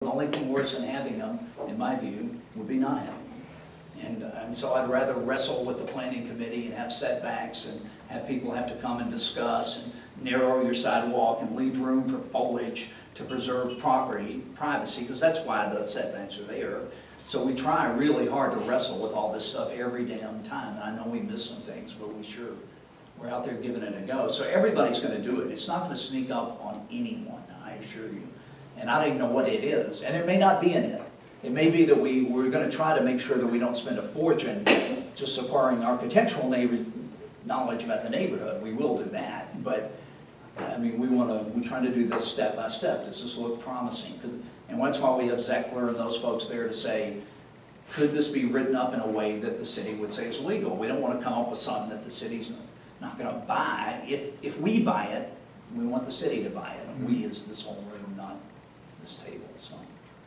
The only thing worse than having them, in my view, would be not having them. And so I'd rather wrestle with the planning committee and have setbacks and have people have to come and discuss and narrow your sidewalk and leave room for foliage to preserve property, privacy, because that's why the setbacks are there. So we try really hard to wrestle with all this stuff every damn time. And I know we miss some things, but we're out there giving it a go. So everybody's going to do it. It's not going to sneak up on anyone, I assure you. And I don't even know what it is. And it may not be in it. It may be that we're going to try to make sure that we don't spend a fortune just acquiring architectural knowledge about the neighborhood. We will do that. But I mean, we're trying to do this step by step. Does this look promising? And that's why we have Zeckler and those folks there to say, could this be written up in a way that the city would say is legal? We don't want to come up with something that the city's not going to buy. If we buy it, we want the city to buy it. And we is this whole room, not this table. So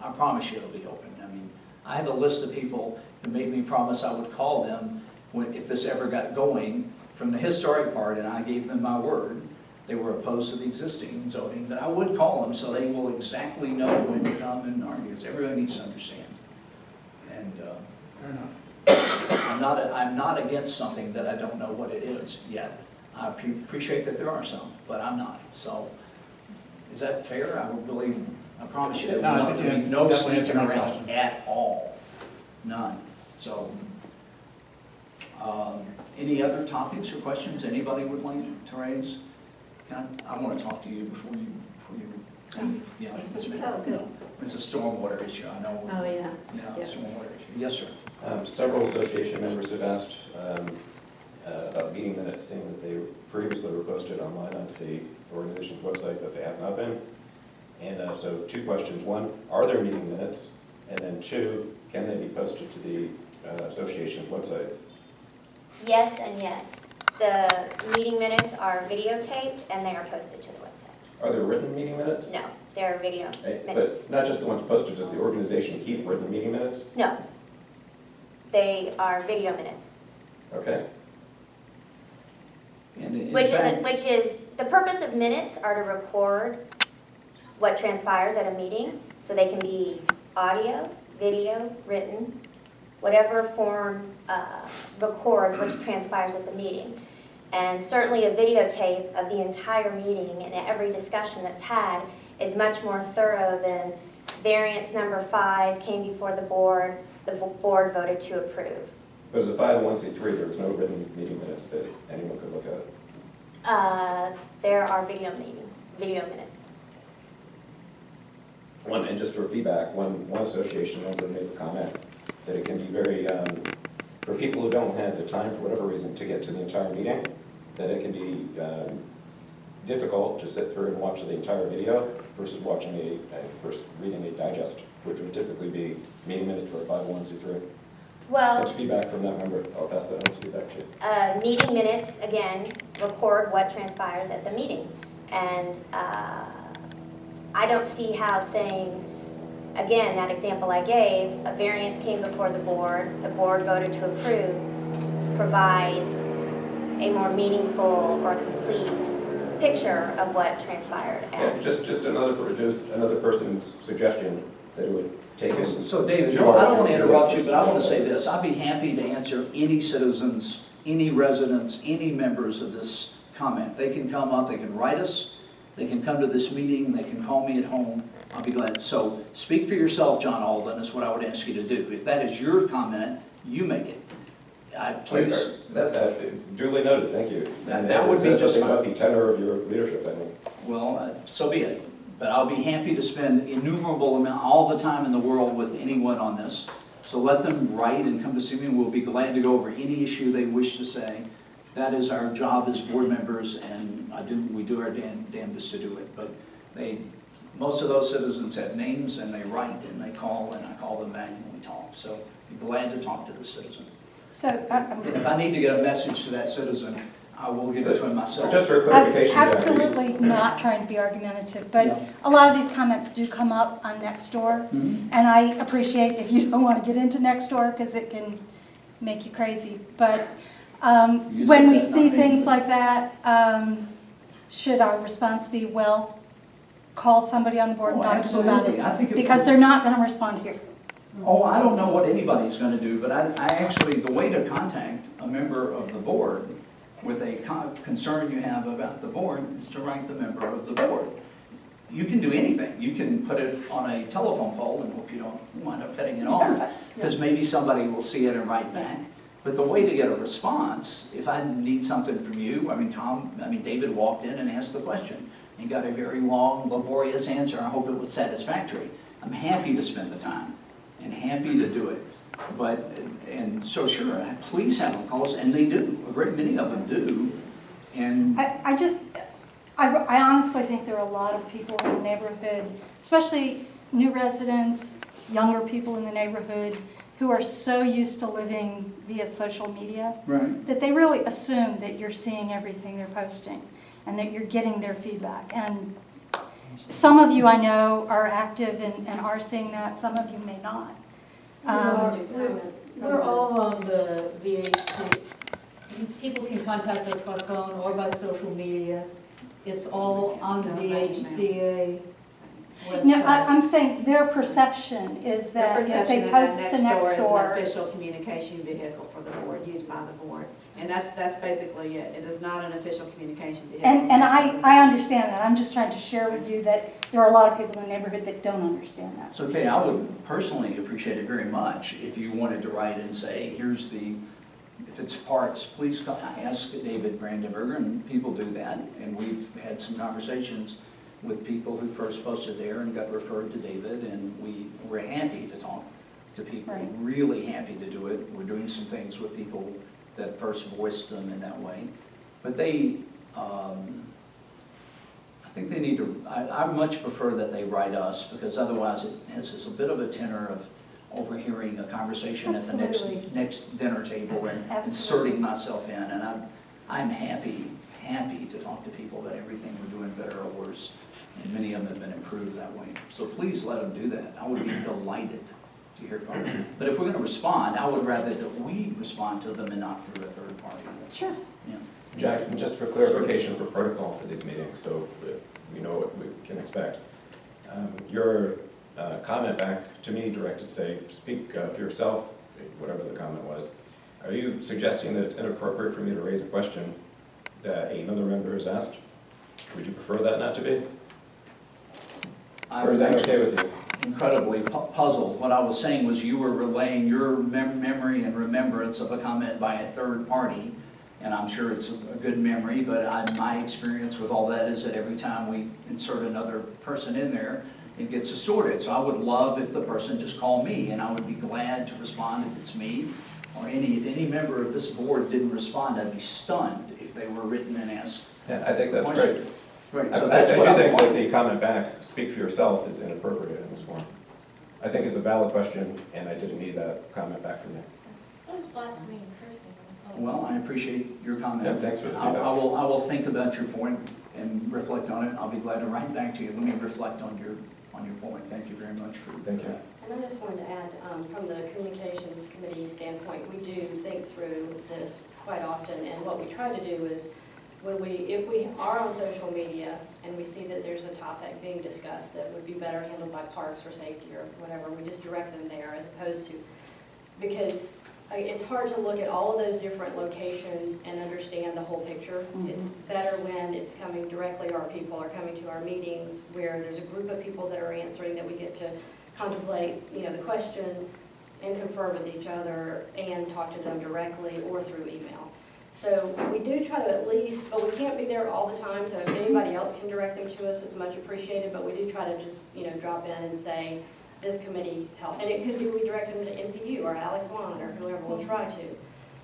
I promise you it'll be open. I mean, I have a list of people who made me promise I would call them if this ever got going from the historic part, and I gave them my word. They were opposed to the existing zoning, that I would call them so they will exactly know when to come and argue. Because everybody needs to understand. And I'm not against something that I don't know what it is yet. I appreciate that there are some, but I'm not. So is that fair? I promise you, there will be no sneaking around at all. None. So any other topics or questions anybody would like to raise? I want to talk to you before you yeah, it's me. Oh, good. It's a stormwater issue, I know. Oh, yeah. Yeah, stormwater issue. Yes, sir. Several association members have asked about meeting minutes, saying that they previously were posted online onto the organization's website, but they have not been. And so 2 questions. 1, are there meeting minutes? And then 2, can they be posted to the association's website? Yes and yes. The meeting minutes are videotaped and they are posted to the website. Are there written meeting minutes? No, they're video minutes. But not just the ones posted, does the organization keep written meeting minutes? No, they are video minutes. Okay. And Which is, the purpose of minutes are to record what transpires at a meeting, so they can be audio, video, written, whatever form records what transpires at the meeting. And certainly a videotape of the entire meeting and every discussion that's had is much more thorough than variance number 5 came before the board voted to approve. But as a 501c3, there was no written meeting minutes that anyone could look at? There are video minutes. And just for feedback, one association member made the comment that it can be very, for people who don't have the time for whatever reason to get to the entire meeting, that it can be difficult to sit through and watch the entire video versus watching first reading a digest, which would typically be meeting minutes for a 501c3. Well, That's feedback from that member. I'll pass that on to feedback too. meeting minutes, again, record what transpires at the meeting. And I don't see how saying, again, that example I gave, a variance came before the board voted to approve, provides a more meaningful or complete picture of what transpired. Yeah, just another person's suggestion that it would take us. So David, 2 I hours don't want to review interrupt this. you, but I want to say this. I'd be happy to answer any citizens, any residents, any members of this comment. They can come up, they can write us, they can come to this meeting, they can call me at home. I'll be glad. So speak for yourself, John Alden, is what I would ask you to do. If that is your comment, you make it. Please. That duly noted, thank you. That would be says just something fine. about the tenor of your leadership, I think. Well, so be it. But I'll be happy to spend innumerable amount, all the time in the world with anyone on this. So let them write and come to see me. We'll be glad to go over any issue they wish to say. That is our job as board members, and we do our damnedest to do it. But most of those citizens have names, and they write, and they call, and I call them back, and we talk. So be glad to talk to the citizen. So, And if I need to get a message to that citizen, I will give it to him myself. Just for I'm clarification, Jackie. absolutely not trying to be argumentative, but Yeah. a lot of these comments do come up on Nextdoor, Mhm. and I appreciate if you don't want to get into Nextdoor because it can make you crazy. But You when said we that, see not me. things like that, should our response be, well, call somebody on the board and Oh, talk to them about absolutely. I think it. if- Because they're not gonna respond here. Oh, I don't know what anybody's gonna do, but I actually, the way to contact a member of the board with a concern you have about the board is to write the member of the board. You can do anything. You can put it on a telephone pole and hope you don't wind up cutting it off, because maybe somebody will see it and write back. But the way to get a response, if I need something from you, David walked in and asked the question and got a very long, laborious answer. I hope it was satisfactory. I'm happy to spend the time and happy to do it. And so sure, please have them call us, and they do. A great many of them do. And I honestly think there are a lot of people in the neighborhood, especially new residents, younger people in the neighborhood, who are so used to living via social media right. that they really assume that you're seeing everything they're posting and that you're getting their feedback. And some of you I know are active and are seeing that, some of you may not. We're all on the VHCA. People can contact us by phone or by social media. It's all on the VHCA website. No, I'm saying their perception is that if they post to next door. Is an official communication vehicle for the board, used by the board. And that's basically it. It is not an official communication vehicle. And I understand that. I'm just trying to share with you that there are a lot of people in the neighborhood that don't understand that. It's okay, I would personally appreciate it very much if you wanted to write and say, here's the, if it's parks, please ask David Brandenburger, and people do that. And we've had some conversations with people who first posted there and got referred to David, and we're happy to talk to people, Right. really happy to do it. We're doing some things with people that first voiced them in that way. But they, I think they need to, I much prefer that they write us, because otherwise it has this a bit of a tenor of overhearing a conversation at the Absolutely. next dinner table and Absolutely. inserting myself in. And I'm happy to talk to people about everything we're doing better or worse. And many of them have been improved that way. So please let them do that. I would be delighted to hear from them. But if we're going to respond, I would rather that we respond to them and not through a third party. Sure. Yeah. Jack, just for clarification for protocol for these meetings, so we know what we can expect. Your comment back to me directed, say, speak for yourself, whatever the comment was. Are you suggesting that it's inappropriate for me to raise a question that another member has asked? Would you prefer that not to be? I Or is was that actually okay with you? incredibly puzzled. What I was saying was you were relaying your memory and remembrance of a comment by a third party, and I'm sure it's a good memory, but my experience with all that is that every time we insert another person in there, it gets distorted. So I would love if the person just called me, and I would be glad to respond if it's me, or if any member of this board didn't respond, I'd be stunned if they were written and asked. Yeah, I think that's great. Right, I so do that's what I think that want. the comment back, speak for yourself, is inappropriate in this form. I think it's a valid question, and I didn't need that comment back from you. That was blasphemy in person. Well, I appreciate your comment. Yeah, thanks for the I feedback. will think about your point and reflect on it. I'll be glad to write back to you. Let me reflect on your point. Thank you very much for Thank you. that. And I just wanted to add, from the communications committee standpoint, we do think through this quite often, and what we try to do is, if we are on social media and we see that there's a topic being discussed that would be better handled by parks or safety or whatever, we just direct them there as opposed to, because it's hard to look at all of those different locations and understand the whole picture. It's better when it's coming directly, or people are coming to our meetings where there's a group of people that are answering, that we get to contemplate, the question and confer with each other and talk to them directly or through email. So we do try to at least, but we can't be there all the time, so if anybody else can direct them to us, it's much appreciated, but we do try to just, drop in and say, this committee helped. And it could be we direct them to NPU or Alex Wan or whoever we'll try to.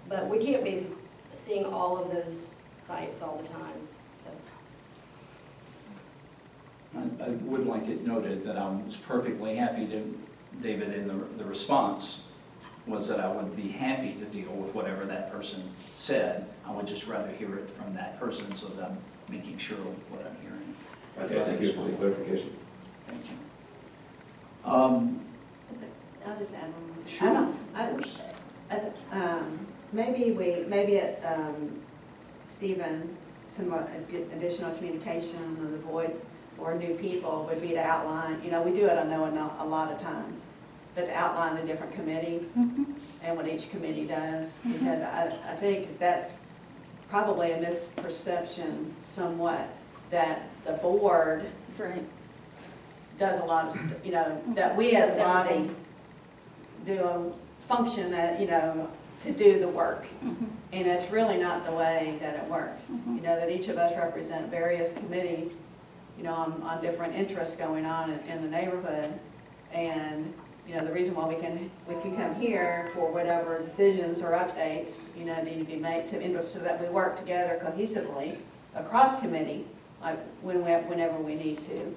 But we can't be seeing all of those sites all the time, so. I would like it noted that I was perfectly happy to, David, in the response was that I would be happy to deal with whatever that person said. I would just rather hear it from that person so that I'm making sure what I'm hearing. Okay, thank you for the clarification. Thank you. I'll just add one more. Sure. Maybe Stephen, some additional communication on the voice or new people would be to outline, we do it, I know, a lot of times, but to outline the different committees and what each committee does, because I think that's probably a misperception somewhat, that the board Right. does a lot of, that we as a body do a function that, to do the work. And it's really not the way that it works. That each of us represent various committees, on different interests going on in the neighborhood. And, the reason why we can come here for whatever decisions or updates, need to be made so that we work together cohesively across committee, like whenever we need to.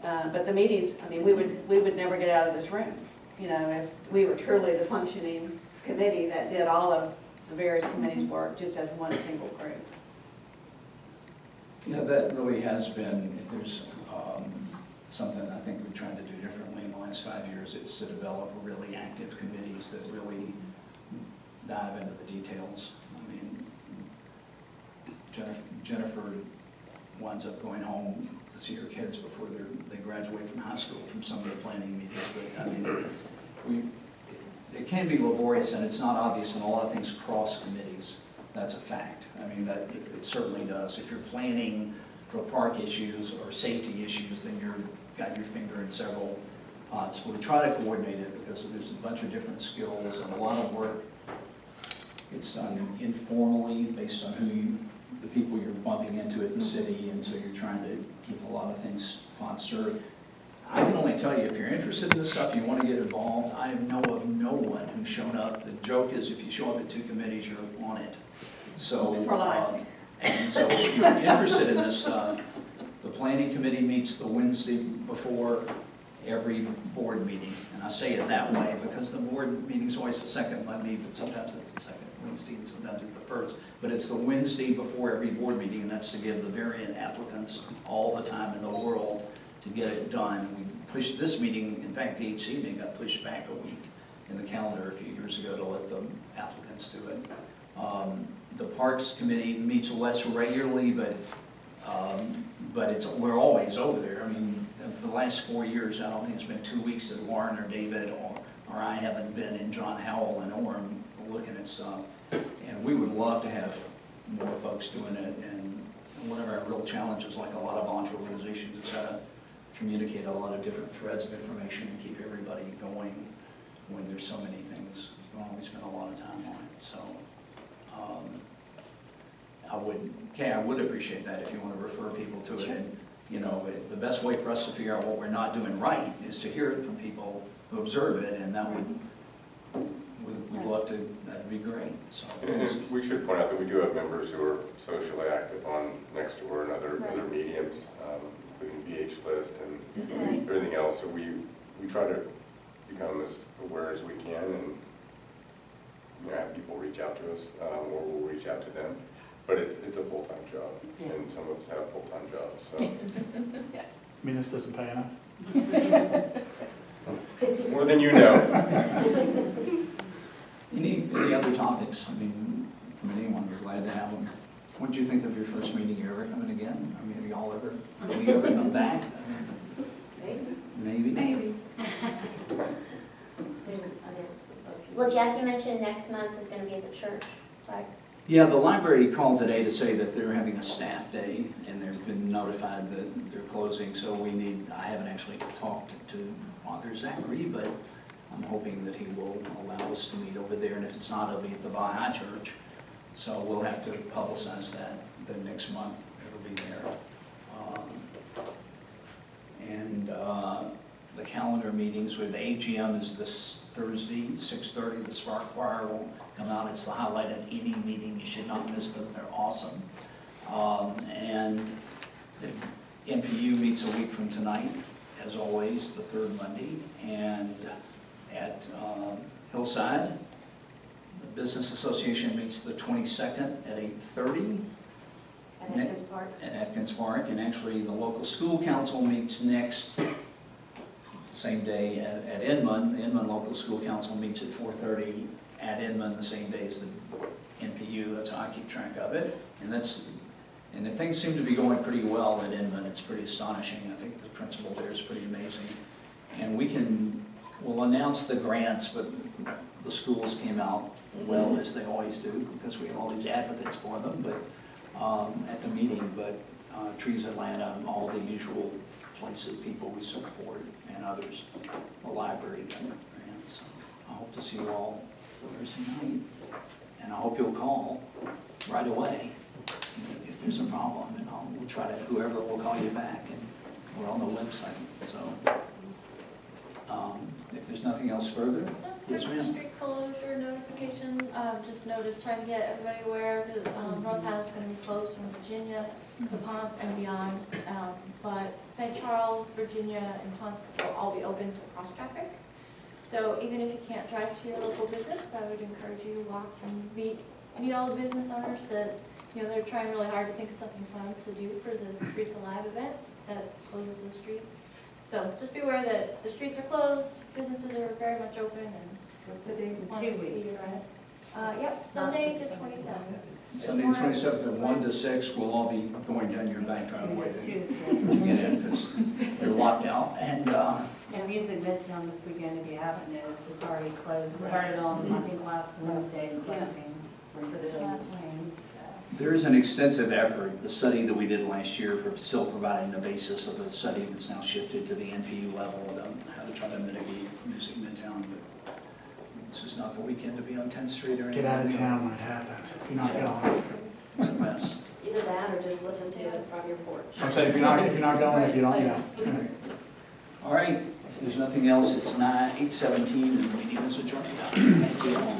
But the meetings, we would never get out of this room, if we were truly the functioning committee that did all of the various committees' work just as one single group. Yeah, that really has been, if there's something I think we're trying to do differently in the last 5 years, it's to develop really active committees that really dive into the details. Jennifer winds up going home to see her kids before they graduate from high school from some of the planning meetings, but it can be laborious, and it's not obvious, and a lot of things cross committees. That's a fact. That it certainly does. If you're planning for park issues or safety issues, then you've got your finger in several pots. But we try to coordinate it because there's a bunch of different skills, and a lot of work gets done informally based on the people you're bumping into at the city, and so you're trying to keep a lot of things conserved. I can only tell you, if you're interested in this stuff, you want to get involved, I know of no one who's shown up. The joke is if you show up at 2 committees, you're on it. So, For life. And so if you're interested in this stuff, the planning committee meets the Wednesday before every board meeting. And I say it that way because the board meeting's always the second Monday, but sometimes it's the second Wednesday and sometimes it's the first. But it's the Wednesday before every board meeting, and that's to give the variant applicants all the time in the world to get it done. We pushed this meeting, in fact, the VHCA meeting got pushed back a week in the calendar a few years ago to let the applicants do it. The Parks Committee meets less regularly, but we're always over there. For the last 4 years, I don't think it's been 2 weeks that Lauren or David or I haven't been in John Howell and Orem looking at stuff. And we would love to have more folks doing it. And one of our real challenges, like a lot of volunteer organizations, is how to communicate a lot of different threads of information and keep everybody going when there's so many things going on. We spend a lot of time on it. So I would appreciate that if you want to refer people to it. And the best way for us to figure out what we're not doing right is to hear it from people who observe it, and that we'd love to. That'd be great. So we should point out that we do have members who are socially active on Nextdoor and other mediums, including VH List and everything else. So we try to become as aware as we can, and have people reach out to us, or we'll reach out to them. But it's a full-time job, and some of us have full-time jobs. So This doesn't pay enough? more than you know. Any other topics? From anyone, we're glad to have them. What did you think of your first meeting? You ever coming again? Have y'all ever come back? Maybe. Well, Jackie mentioned next month is going to be at the church, right? Yeah, the library called today to say that they're having a staff day, and they've been notified that they're closing, so I haven't actually talked to Father Zachary, but I'm hoping that he will allow us to meet over there, and if it's not, it'll be at the Baha'i Church, so we'll have to publicize that the next month. It'll be there. The calendar meetings with the AGM is this Thursday, 6:30. The Spark Choir will come out. It's the highlight of any meeting. You should not miss them. They're awesome. And the NPU meets a week from tonight, as always, the third Monday. And at Hillside, the Business Association meets the 22nd at 8:30. At Atkins Park. At Atkins Park. And actually, the local school council meets next. It's the same day at Inman. The Inman Local School Council meets at 4:30 at Inman the same day as the NPU. That's how I keep track of it. And that's And the things seem to be going pretty well at Inman. It's pretty astonishing. I think the principal there is pretty amazing. And we'll announce the grants, but the schools came out well, as they always do, because we have all these advocates for them, but at the meeting, but Trees Atlanta, and all the usual places, people we support, and others, the library got grants. I hope to see you all Thursday night, and I hope you'll call right away if there's a problem, and we'll try to, whoever will call you back, and we're on the website, so. If there's nothing else further, yes, ma'am. Street closure notification, just noticed, trying to get everybody aware that North Highland's going to be closed from Virginia to Ponce and beyond. But St. Charles, Virginia, and Ponce will all be open to cross traffic. So even if you can't drive to your local business, I would encourage you to walk and meet all the business owners that, they're trying really hard to think of something fun to do for the Streets Alive event that closes the street. So just be aware that the streets are closed, businesses are very much open, and What's the date? wanted to see you guys. Yep, Sunday the 27th. Sunday the 27th, from 1 to 6, we'll all be going down your back driveway to get in, because they're locked out, and, And Music Midtown this weekend, if you haven't noticed, is already closed. It started on, I think, last Wednesday, and closing for this rain, so. there is an extensive effort, the study that we did last year, for still providing the basis of a study that's now shifted to the NPU level, on how to try to mitigate Music Midtown, but this is not the weekend to be on 10th Street or anything. Get out of town when it happens. If you're not Yeah. going. It's a mess. Either that or just listen to it from your porch. I'm saying, if you're not going, if you don't, All right, if there's nothing else, it's 8:17 and the meeting is adjourned. Thank you all.